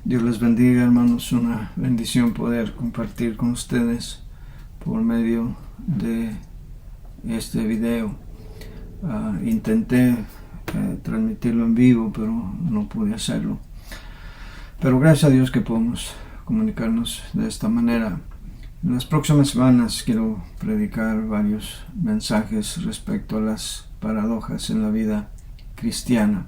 Dios les bendiga, hermanos. Una bendición poder compartir con ustedes por medio de este video. Intenté transmitirlo en vivo, pero no pude hacerlo. Pero gracias a Dios que podemos comunicarnos de esta manera. En las próximas semanas quiero predicar varios mensajes respecto a las paradojas en la vida cristiana.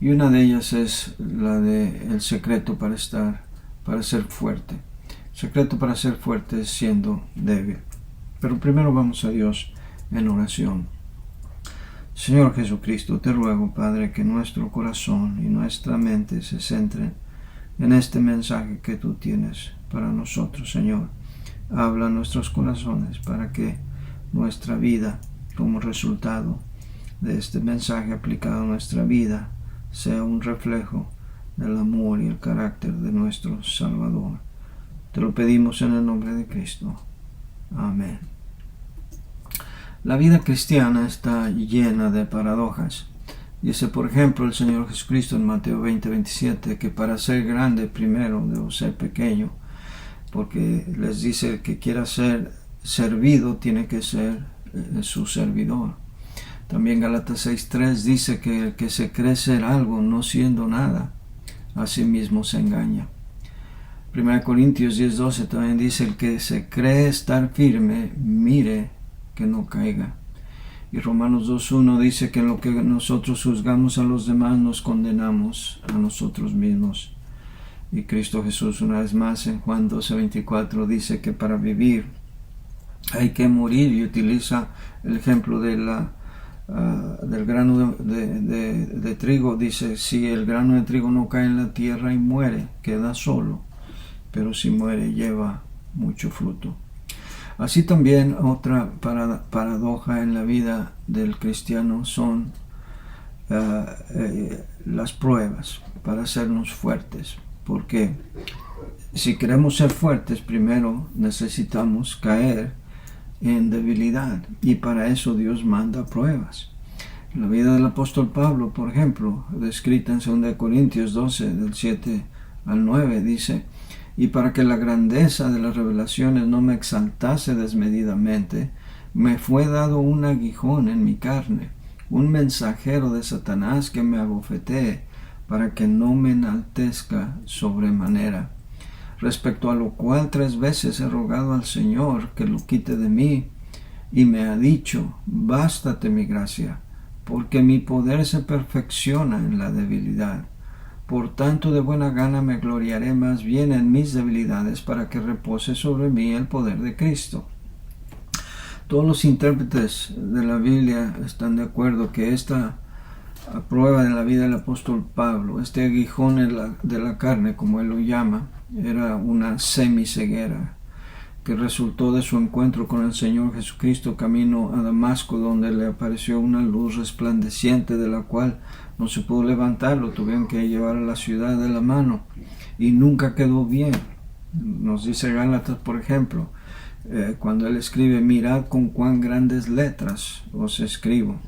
Y una de ellas es la de el secreto para ser fuerte. El secreto para ser fuerte es siendo débil. Pero primero vamos a Dios en oración. Señor Jesucristo, te ruego, Padre, que nuestro corazón y nuestra mente se centren en este mensaje que tú tienes para nosotros, Señor. Habla a nuestros corazones para que nuestra vida, como resultado de este mensaje aplicado a nuestra vida, sea un reflejo del amor y el carácter de nuestro Salvador. Te lo pedimos en el nombre de Cristo. Amén. La vida cristiana está llena de paradojas. Dice, por ejemplo, el Señor Jesucristo en Mateo 20:27, que para ser grande primero debo ser pequeño, porque les dice que quiera ser servido tiene que ser su servidor. También Gálatas 6:3 dice que el que se cree ser algo no siendo nada, a sí mismo se engaña. 1 Corintios 10:12 también dice, el que se cree estar firme, mire que no caiga. Y Romanos 2:1 dice que en lo que nosotros juzgamos a los demás nos condenamos a nosotros mismos. Y Cristo Jesús una vez más en Juan 12:24 dice que para vivir hay que morir, y utiliza el ejemplo de del grano de trigo. Dice, si el grano de trigo no cae en la tierra y muere, queda solo, pero si muere lleva mucho fruto. Así también otra paradoja en la vida del cristiano son las pruebas para hacernos fuertes, porque si queremos ser fuertes, primero necesitamos caer en debilidad, y para eso Dios manda pruebas. La vida del apóstol Pablo, por ejemplo, descrita en 2 Corintios 12, del 7 al 9, dice, y para que la grandeza de las revelaciones no me exaltase desmedidamente, me fue dado un aguijón en mi carne, un mensajero de Satanás que me abofetee, para que no me enaltezca sobremanera. Respecto a lo cual 3 veces he rogado al Señor que lo quite de mí, y me ha dicho, bástate mi gracia, porque mi poder se perfecciona en la debilidad. Por tanto, de buena gana me gloriaré más bien en mis debilidades, para que repose sobre mí el poder de Cristo. Todos los intérpretes de la Biblia están de acuerdo que esta prueba de la vida del apóstol Pablo, este aguijón de la carne, como él lo llama, era una semiceguera que resultó de su encuentro con el Señor Jesucristo camino a Damasco, donde le apareció una luz resplandeciente de la cual no se pudo levantar, lo tuvieron que llevar a la ciudad de la mano y nunca quedó bien. Nos dice Gálatas, por ejemplo, cuando él escribe, mirad con cuán grandes letras os escribo,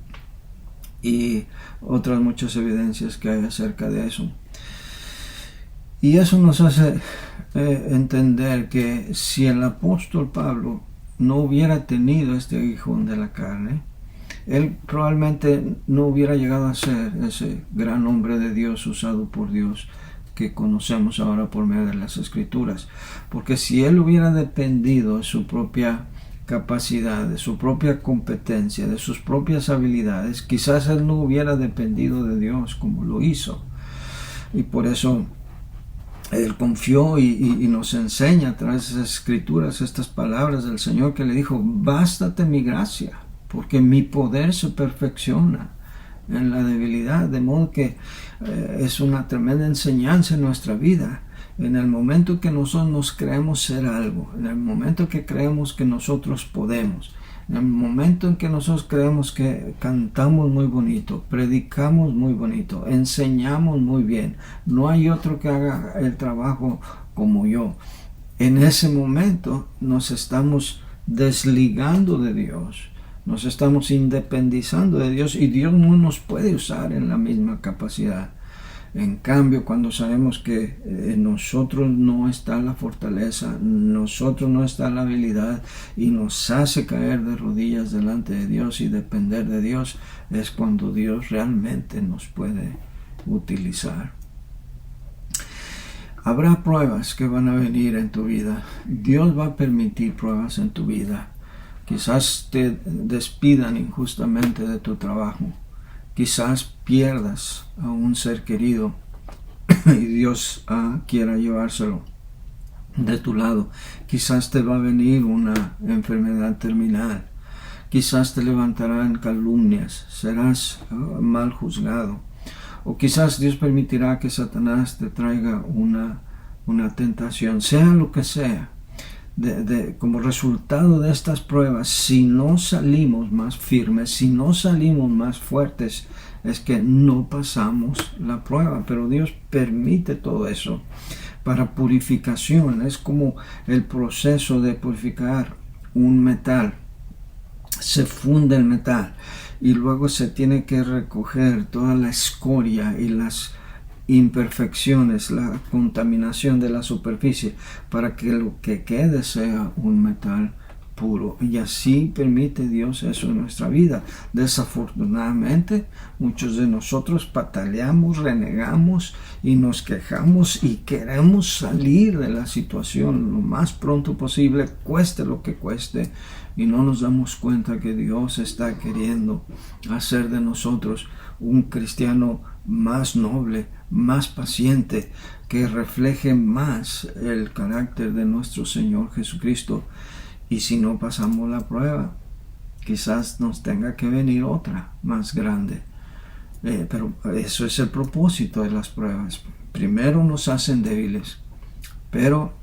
y otras muchas evidencias que hay acerca de eso. Y eso nos hace entender que si el apóstol Pablo no hubiera tenido este aguijón de la carne, él probablemente no hubiera llegado a ser ese gran hombre de Dios usado por Dios que conocemos ahora por medio de las Escrituras. Porque si él hubiera dependido de su propia capacidad, de su propia competencia, de sus propias habilidades, quizás él no hubiera dependido de Dios como lo hizo. Y por eso él confió y nos enseña a través de esas escrituras estas palabras del Señor que le dijo, bástate mi gracia, porque mi poder se perfecciona en la debilidad. De modo que es una tremenda enseñanza en nuestra vida. En el momento que nosotros nos creemos ser algo, en el momento que creemos que nosotros podemos, en el momento en que nosotros creemos que cantamos muy bonito, predicamos muy bonito, enseñamos muy bien, no hay otro que haga el trabajo como yo, en ese momento nos estamos desligando de Dios, nos estamos independizando de Dios, y Dios no nos puede usar en la misma capacidad. En cambio, cuando sabemos que en nosotros no está la fortaleza, en nosotros no está la habilidad y nos hace caer de rodillas delante de Dios y depender de Dios, es cuando Dios realmente nos puede utilizar. Habrá pruebas que van a venir en tu vida. Dios va a permitir pruebas en tu vida. Quizás te despidan injustamente de tu trabajo. Quizás pierdas a un ser querido y Dios quiera llevárselo de tu lado. Quizás te va a venir una enfermedad terminal. Quizás te levantarán calumnias. Serás mal juzgado. O quizás Dios permitirá que Satanás te traiga una tentación. Sea lo que sea. Como resultado de estas pruebas, si no salimos más firmes, si no salimos más fuertes, es que no pasamos la prueba. Pero Dios permite todo eso para purificación. Es como el proceso de purificar un metal. Se funde el metal y luego se tiene que recoger toda la escoria y las imperfecciones, la contaminación de la superficie, para que lo que quede sea un metal puro. Y así permite Dios eso en nuestra vida. Desafortunadamente, muchos de nosotros pataleamos, renegamos y nos quejamos y queremos salir de la situación lo más pronto posible, cueste lo que cueste, y no nos damos cuenta que Dios está queriendo hacer de nosotros un cristiano más noble, más paciente, que refleje más el carácter de nuestro Señor Jesucristo. Y si no pasamos la prueba, quizás nos tenga que venir otra más grande. Pero eso es el propósito de las pruebas. Primero nos hacen débiles, pero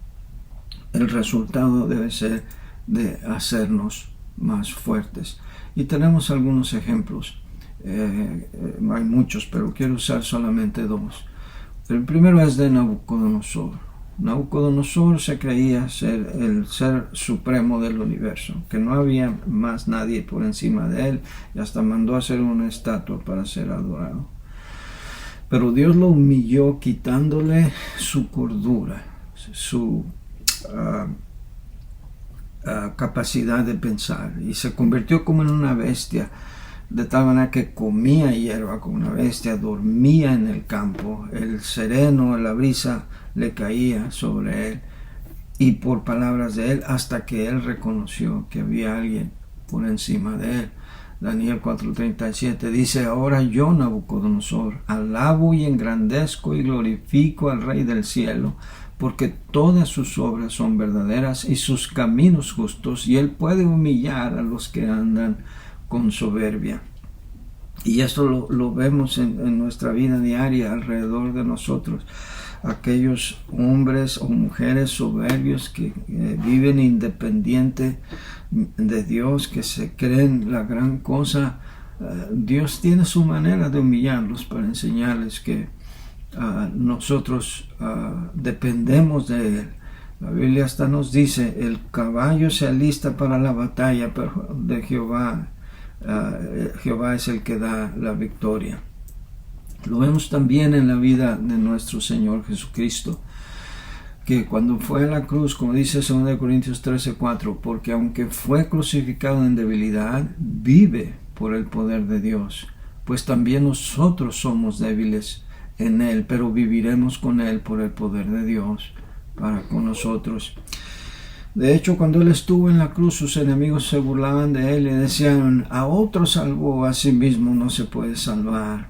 el resultado debe ser de hacernos más fuertes. Y tenemos algunos ejemplos. Hay muchos, pero quiero usar solamente dos. El primero es de Nabucodonosor. Nabucodonosor se creía ser el ser supremo del universo, que no había más nadie por encima de él, y hasta mandó a hacer una estatua para ser adorado. Pero Dios lo humilló quitándole su cordura, su capacidad de pensar, y se convirtió como en una bestia, de tal manera que comía hierba como una bestia, dormía en el campo, el sereno, la brisa le caía sobre él, y por palabras de él, hasta que él reconoció que había alguien por encima de él. Daniel 4:37 dice: ahora yo, Nabucodonosor, alabo y engrandezco y glorifico al Rey del cielo, porque todas sus obras son verdaderas y sus caminos justos, y él puede humillar a los que andan con soberbia. Y esto lo vemos en nuestra vida diaria alrededor de nosotros. Aquellos hombres o mujeres soberbios que viven independiente de Dios, que se creen la gran cosa, Dios tiene su manera de humillarlos para enseñarles que nosotros dependemos de Él. La Biblia hasta nos dice: el caballo se alista para la batalla, pero de Jehová es el que da la victoria. Lo vemos también en la vida de nuestro Señor Jesucristo, que cuando fue a la cruz, como dice 2 Corintios 13:4, porque aunque fue crucificado en debilidad, vive por el poder de Dios, pues también nosotros somos débiles en Él, pero viviremos con Él por el poder de Dios para con nosotros. De hecho, cuando Él estuvo en la cruz, sus enemigos se burlaban de Él y decían: a otro salvó, a sí mismo no se puede salvar.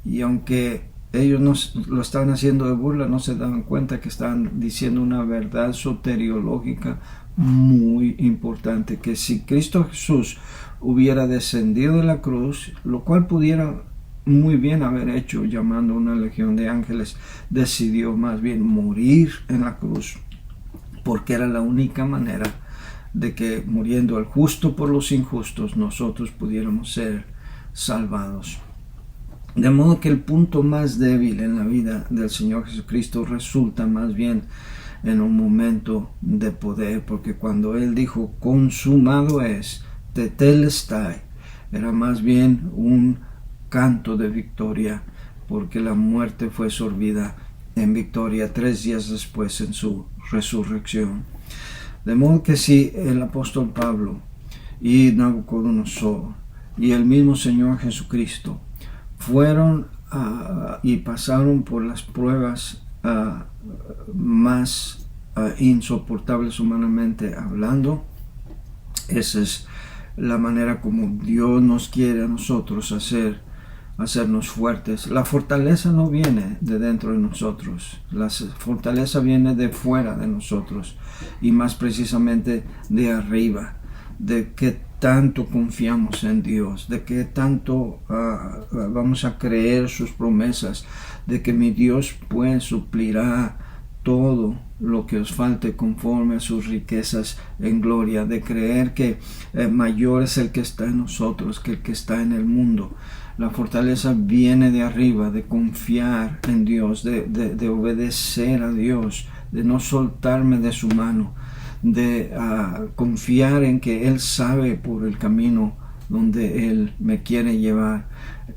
Y aunque ellos lo estaban haciendo de burla, no se daban cuenta que estaban diciendo una verdad soteriológica muy importante, que si Cristo Jesús hubiera descendido de la cruz, lo cual pudiera muy bien haber hecho llamando a una legión de ángeles, decidió más bien morir en la cruz, porque era la única manera de que, muriendo el justo por los injustos, nosotros pudiéramos ser salvados. De modo que el punto más débil en la vida del Señor Jesucristo resulta más bien en un momento de poder, porque cuando Él dijo: consumado es, tetelestai, era más bien un canto de victoria, porque la muerte fue sorbida en victoria 3 días después en su resurrección. De modo que si el apóstol Pablo y Nabucodonosor y el mismo Señor Jesucristo fueron y pasaron por las pruebas más insoportables humanamente hablando, esa es la manera como Dios nos quiere a nosotros hacernos fuertes. La fortaleza no viene de dentro de nosotros, la fortaleza viene de fuera de nosotros, y más precisamente de arriba, de que tanto confiamos en Dios, de que tanto vamos a creer sus promesas, de que mi Dios pues suplirá todo lo que os falte conforme a sus riquezas en gloria, de creer que mayor es el que está en nosotros que el que está en el mundo. La fortaleza viene de arriba, de confiar en Dios, de obedecer a Dios, de no soltarme de su mano, de confiar en que Él sabe por el camino donde Él me quiere llevar.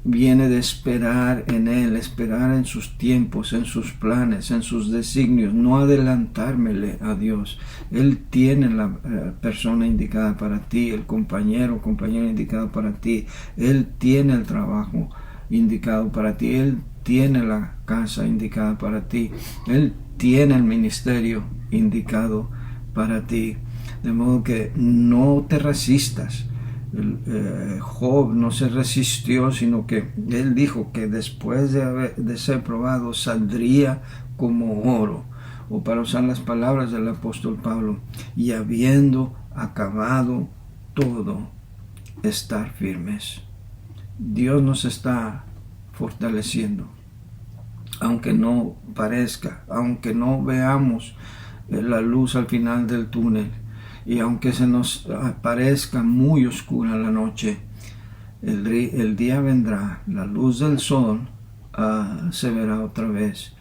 Viene de esperar en Él, esperar en sus tiempos, en sus planes, en sus designios, no adelantármele a Dios. Él tiene la persona indicada para ti, el compañero indicado para ti. Él tiene el trabajo indicado para ti. Él tiene la casa indicada para ti. Él tiene el ministerio indicado para ti. De modo que no te resistas. Job no se resistió, sino que él dijo que después de ser probado saldría como oro, o para usar las palabras del apóstol Pablo, y habiendo acabado todo, estar firmes. Dios nos está fortaleciendo, aunque no parezca, aunque no veamos la luz al final del túnel, y aunque se nos parezca muy oscura la noche, el día vendrá, la luz del sol se verá otra vez,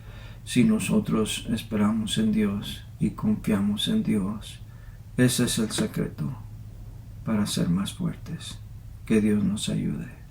si nosotros esperamos en Dios y confiamos en Dios. Ese es el secreto para ser más fuertes. Que Dios nos ayude.